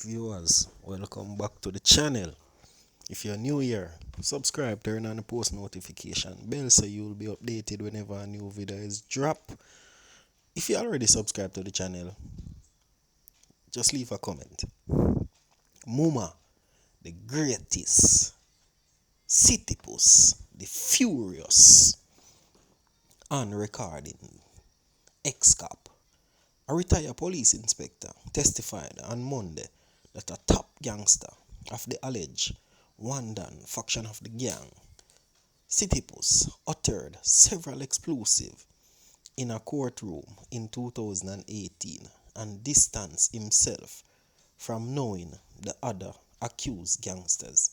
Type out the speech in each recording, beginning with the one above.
Viewers, welcome back to the channel. If you're new here, subscribe, turn on the post notification bell so you'll be updated whenever a new video is dropped. If you already subscribed to the channel, just leave a comment. Mumma, the greatest, City Puss, the furious, on recording, Exp0sed, a retired police inspector, testified on Monday that a top gangster of the alleged Wandan faction of the gang, City Puss, uttered several explosives in a courtroom in 2018 and distanced himself from knowing the other accused gangsters.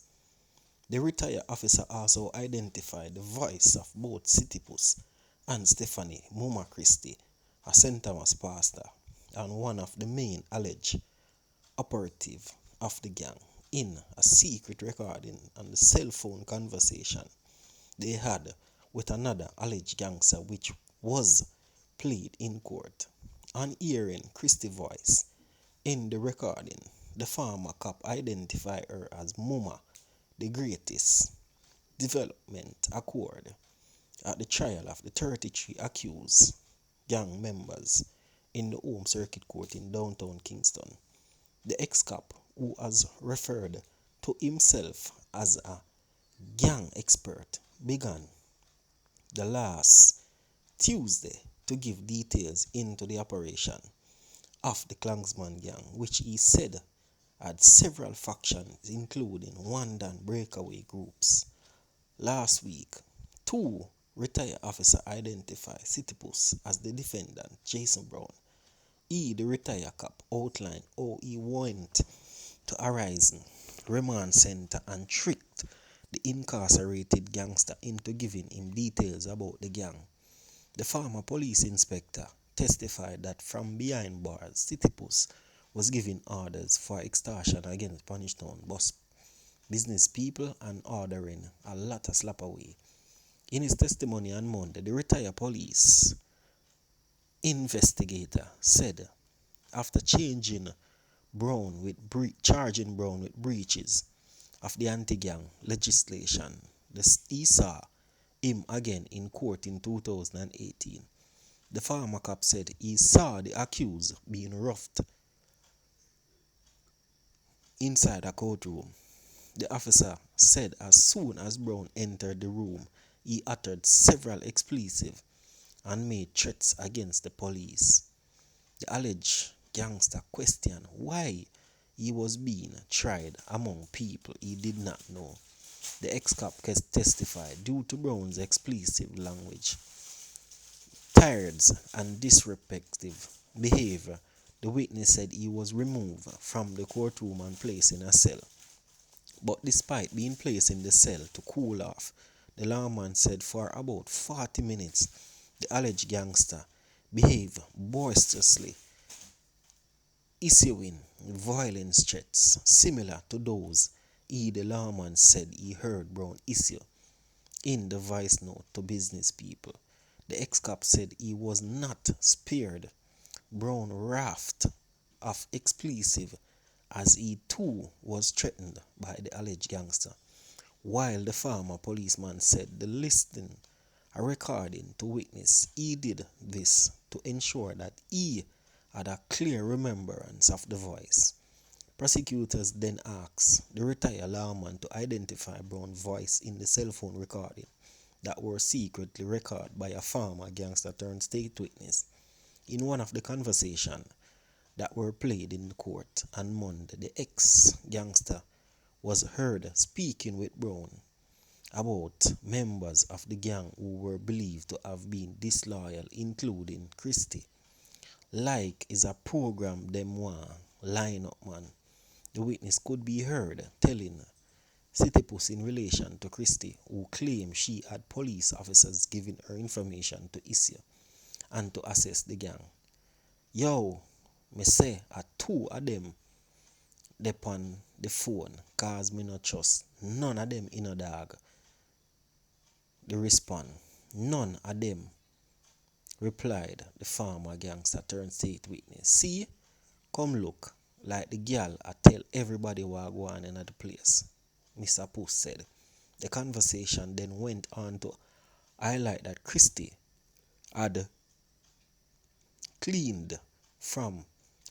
The retired officer also identified the voice of both City Puss and Stephanie Mumma Christie, a St. Thomas pastor and one of the main alleged operative of the gang, in a secret recording on the cell phone conversation they had with another alleged gangster, which was played in court. On hearing Christie's voice in the recording, the former cop identified her as Mumma, the greatest. Development occurred at the trial of the 33 accused gang members in the Home Circuit Court in downtown Kingston. The ex-cop, who has referred to himself as a gang expert, began the last Tuesday to give details into the operation of the Klansman gang, which he said had several factions including Wandan breakaway groups. Last week, two retired officers identified City Puss as the defendant, Jason Brown. He, the retired cop, outlined how he went to Horizon Remand Center and tricked the incarcerated gangster into giving him details about the gang. The former police inspector testified that from behind bars, City Puss was giving orders for extortion against Punishtown business people and ordering a lot of slap away. In his testimony on Monday, the retired police investigator said after charging Brown with breaches of the anti-gang legislation, he saw him again in court in 2018. The former cop said he saw the accused being roughed inside a courtroom. The officer said as soon as Brown entered the room, he uttered several explosives and made threats against the police. The alleged gangster questioned why he was being tried among people he did not know. The ex-cop testified due to Brown's explosive language, tirades, and disrespectful behavior. The witness said he was removed from the courtroom and placed in a cell. But despite being placed in the cell to cool off, the lawman said for about 40 minutes the alleged gangster behaved boisterously, issuing violent threats similar to those the lawman said he heard Brown issue in the voice note to business people. The ex-cop said he was not spared Brown raft of explosive as he too was threatened by the alleged gangster, while the former policeman said the listening a recording to witness he did this to ensure that he had a clear remembrance of the voice. Prosecutors then asked the retired lawman to identify Brown's voice in the cell phone recording that were secretly recorded by a former gangster turned state witness. In one of the conversations that were played in court on Monday, the ex-gangster was heard speaking with Brown about members of the gang who were believed to have been disloyal, including Christie. Like is a program them want line up, man. The witness could be heard telling City Puss in relation to Christie, who claimed she had police officers giving her information to issue and to assess the gang. Yo, me say a two of them on the phone cause me not trust none of them in a dog. The respond, none of them, replied the former gangster turned state witness. See, come look, like the girl I tell everybody what go on in the place, Mr. Puss said. The conversation then went on to highlight that Christie had cleaned from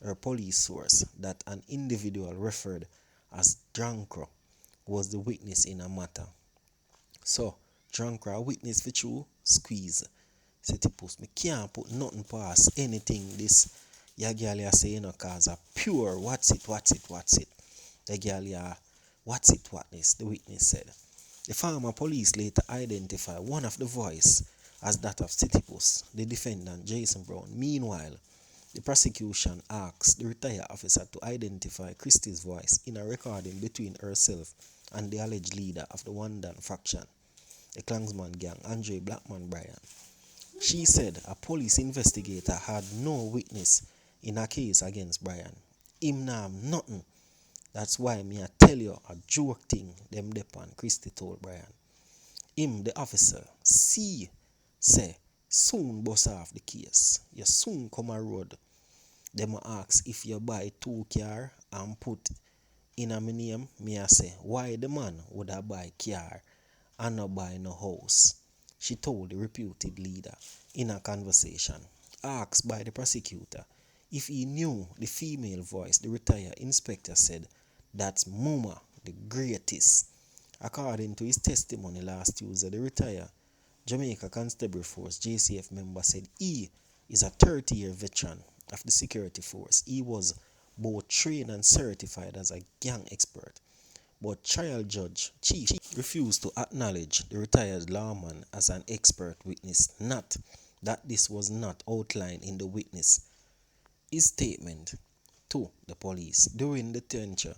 her police source that an individual referred as Drunkra was the witness in a matter. So, Drunkra witness for true squeeze. Say to Puss, me can't put nothing past anything this ya girl ya say, cause a pure what's it. The girl ya what's it whatness, the witness said. The former police later identified one of the voice as that of Puss, the defendant Jason Brown. Meanwhile, the prosecution asked the retired officer to identify Christie's voice in a recording between herself and the alleged leader of the One Dan faction, the Klansman gang, Andre Blackman Bryan. She said a police investigator had no witness in a case against Bryan. Him nah have nothing. That's why me I tell you a joke thing them depan, Christie told Bryan. Him, the officer, say, soon bust off the case. You soon come a road. Them ask if you buy 2 car and put in a my name. Me I say, why the man would I buy car and not buy no house? She told the reputed leader in a conversation. Asked by the prosecutor if he knew the female voice, the retired inspector said, that's Mumma, the greatest. According to his testimony last Tuesday, the retired Jamaica Constable Force JCF member said he is a 30-year veteran of the security force. He was both trained and certified as a gang expert. But trial judge Chief refused to acknowledge the retired lawman as an expert witness, not that this was not outlined in the witness. His statement to the police during the tenure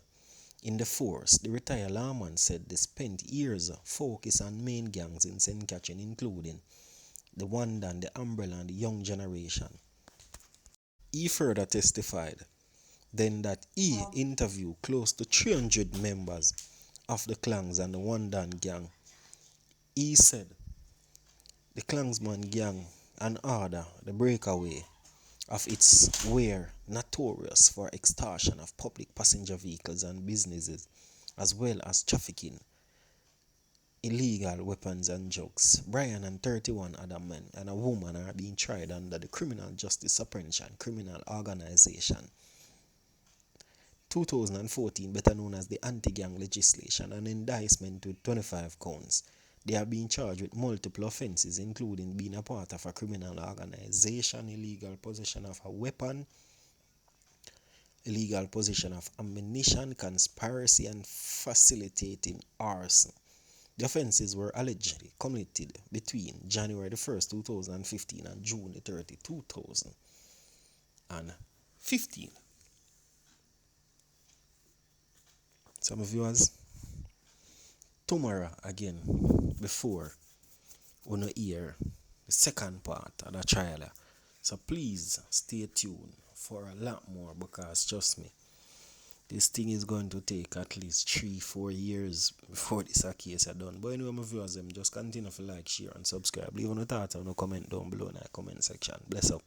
in the force, the retired lawman said they spent years focused on main gangs in St. Catherine, including the One Dan, the Umbrella, and the Young Generation. He further testified then that he interviewed close to 300 members of the clans and the One Dan gang. He said the Klansman gang and order the breakaway of its were notorious for extortion of public passenger vehicles and businesses, as well as trafficking illegal weapons and drugs. Bryan and 31 other men and a woman are being tried under the Criminal Justice Suppression Criminal Organization 2014, better known as the anti-gang legislation, an indictment with 25 counts. They are being charged with multiple offenses, including being a part of a criminal organization, illegal possession of a weapon, illegal possession of ammunition, conspiracy, and facilitating arson. The offenses were allegedly committed between January the 1st, 2015 and June the 30th, 2015. Some viewers, tomorrow again, before we hear the second part of the trailer. So please stay tuned for a lot more, because trust me, this thing is going to take at least 3-4 years before this case is done. But anyway, my viewers, just continue to like, share, and subscribe. Leave a thought and a comment down below in the comment section. Bless up.